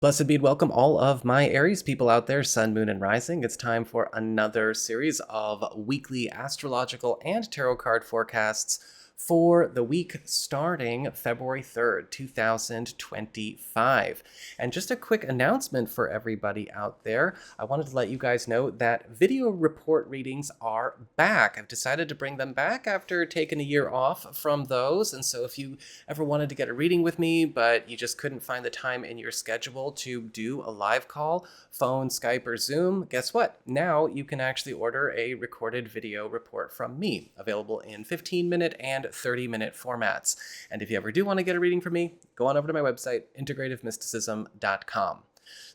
Blessed be and welcome all of my Aries people out there, Sun, Moon, and Rising. It's time for another series of weekly astrological and tarot card forecasts for the week starting February 3rd, 2025. And just a quick announcement for everybody out there. I wanted to let you guys know that video report readings are back. I've decided to bring them back after taking a year off from those. And so if you ever wanted to get a reading with me, but you just couldn't find the time in your schedule to do a live call, phone, Skype, or Zoom, guess what? Now you can actually order a recorded video report from me, available in 15-minute and 30-minute formats. And if you ever do want to get a reading from me, go on over to my website, integrativemysticism.com.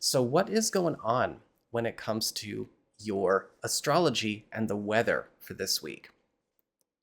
So what is going on when it comes to your astrology and the weather for this week?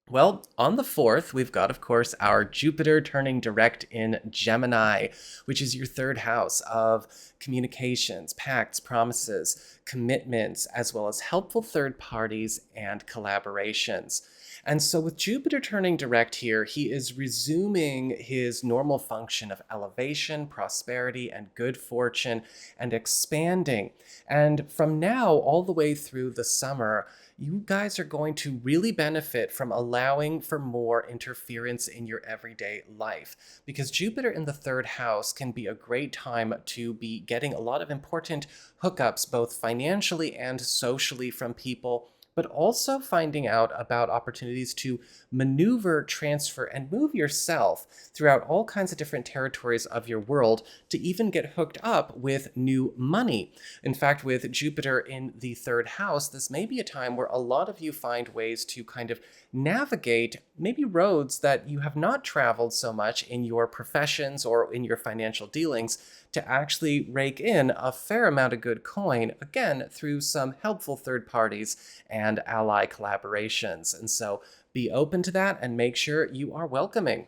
Well, on the 4th, we've got, of course, our Jupiter turning direct in Gemini, which is your third house of communications, pacts, promises, commitments, as well as helpful third parties and collaborations. And so with Jupiter turning direct here, he is resuming his normal function of elevation, prosperity, and good fortune, and expanding. And from now all the way through the summer, you guys are going to really benefit from allowing for more interference in your everyday life, because Jupiter in the third house can be a great time to be getting a lot of important hookups, both financially and socially, from people, but also finding out about opportunities to maneuver, transfer, and move yourself throughout all kinds of different territories of your world to even get hooked up with new money. In fact, with Jupiter in the third house, this may be a time where a lot of you find ways to kind of navigate maybe roads that you have not traveled so much in your professions or in your financial dealings, to actually rake in a fair amount of good coin, again, through some helpful third parties and ally collaborations. And so be open to that and make sure you are welcoming.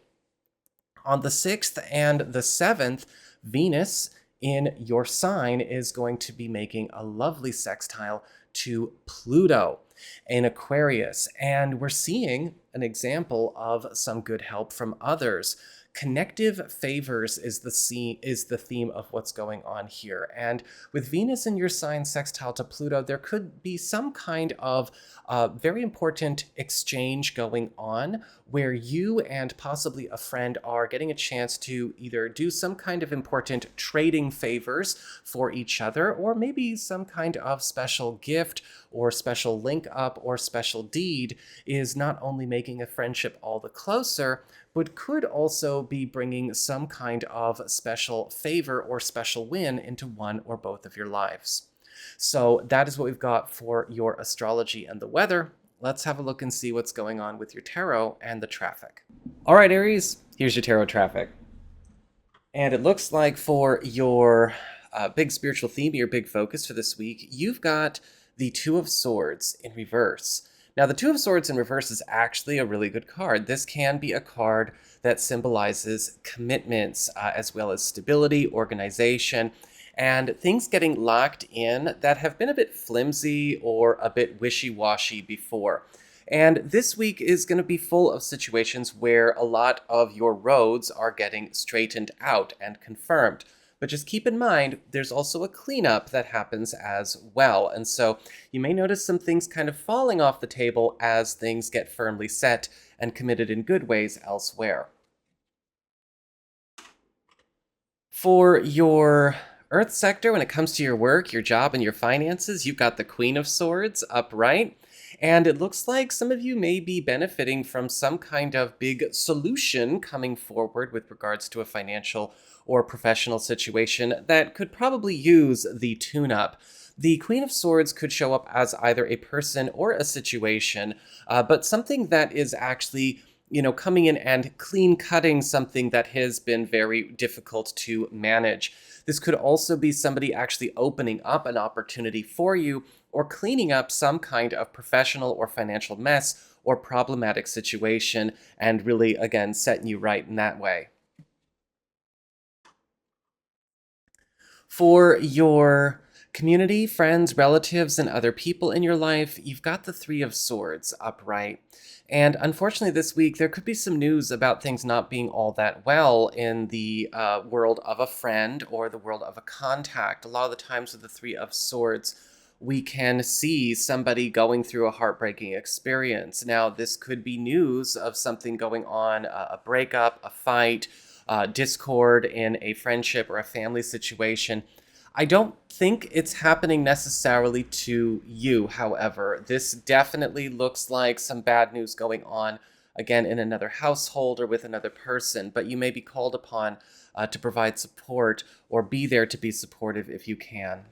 On the 6th and the 7th, Venus in your sign is going to be making a lovely sextile to Pluto in Aquarius. And we're seeing an example of some good help from others. Connective favors is the theme of what's going on here. And with Venus in your sign sextile to Pluto, there could be some kind of very important exchange going on where you and possibly a friend are getting a chance to either do some kind of important trading favors for each other, or maybe some kind of special gift or special link up or special deed is not only making a friendship all the closer, but could also be bringing some kind of special favor or special win into one or both of your lives. So that is what we've got for your astrology and the weather. Let's have a look and see what's going on with your tarot and the traffic. All right, Aries, here's your tarot traffic. And it looks like for your big spiritual theme, your big focus for this week, you've got the Two of Swords in reverse. Now, the Two of Swords in reverse is actually a really good card. This can be a card that symbolizes commitments, as well as stability, organization, and things getting locked in that have been a bit flimsy or a bit wishy-washy before. And this week is going to be full of situations where a lot of your roads are getting straightened out and confirmed. But just keep in mind, there's also a cleanup that happens as well. And so you may notice some things kind of falling off the table as things get firmly set and committed in good ways elsewhere. For your Earth sector, when it comes to your work, your job, and your finances, you've got the Queen of Swords upright. And it looks like some of you may be benefiting from some kind of big solution coming forward with regards to a financial or professional situation that could probably use the tune-up. The Queen of Swords could show up as either a person or a situation, but something that is actually, coming in and clean-cutting something that has been very difficult to manage. This could also be somebody actually opening up an opportunity for you, or cleaning up some kind of professional or financial mess or problematic situation, and really, again, setting you right in that way. For your Community, friends, relatives, and other people in your life, you've got the Three of Swords upright. And unfortunately, this week, there could be some news about things not being all that well in the world of a friend or the world of a contact. A lot of the times with the Three of Swords, we can see somebody going through a heartbreaking experience. Now, this could be news of something going on, a breakup, a fight, discord in a friendship or a family situation. I don't think it's happening necessarily to you, however. This definitely looks like some bad news going on, again, in another household or with another person, but you may be called upon to provide support or be there to be supportive if you can.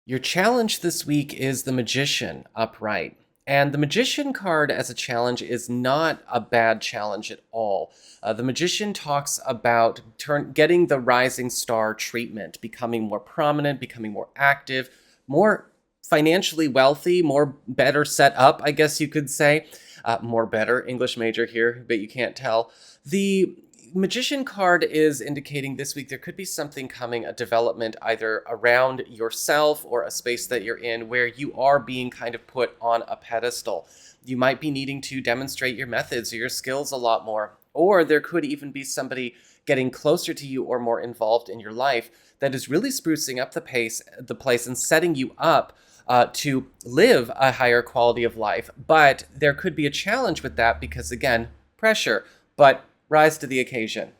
Your challenge this week is the Magician upright. And the Magician card as a challenge is not a bad challenge at all. The Magician talks about getting the rising star treatment, becoming more prominent, becoming more active, more financially wealthy, more better set up, I guess you could say. More better, English major here, but you can't tell. The Magician card is indicating this week there could be something coming, a development either around yourself or a space that you're in where you are being kind of put on a pedestal. You might be needing to demonstrate your methods or your skills a lot more, or there could even be somebody getting closer to you or more involved in your life that is really sprucing up the place and setting you up to live a higher quality of life. But there could be a challenge with that because, again, pressure. But rise to the occasion.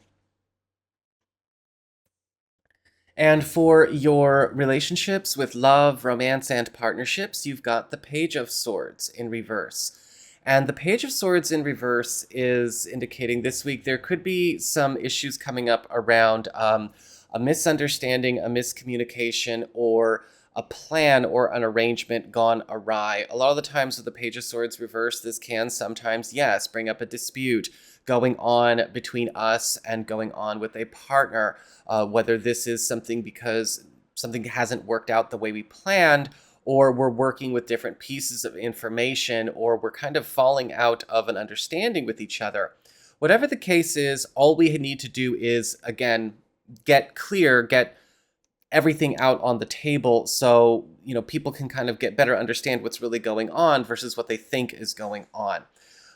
And for your relationships with love, romance, and partnerships, you've got the Page of Swords in reverse. And the Page of Swords in reverse is indicating this week there could be some issues coming up around a misunderstanding, a miscommunication, or a plan or an arrangement gone awry. A lot of the times with the Page of Swords reverse, this can sometimes, yes, bring up a dispute going on between us and going on with a partner, whether this is something because something hasn't worked out the way we planned, or we're working with different pieces of information, or we're kind of falling out of an understanding with each other. Whatever the case is, all we need to do is, again, get clear, get everything out on the table so, people can kind of get better understand what's really going on versus what they think is going on.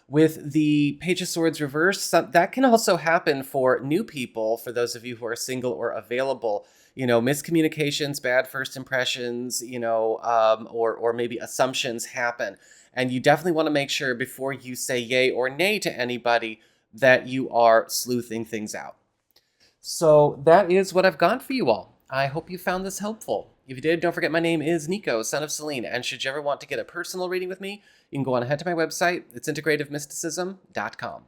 With the Page of Swords reverse, that can also happen for new people, for those of you who are single or available. Miscommunications, bad first impressions, or maybe assumptions happen. And you definitely want to make sure before you say yay or nay to anybody that you are sleuthing things out. So that is what I've got for you all. I hope you found this helpful. If you did, don't forget my name is Nico, Son of Selene, and should you ever want to get a personal reading with me, you can go on ahead to my website. It's integrativemysticism.com.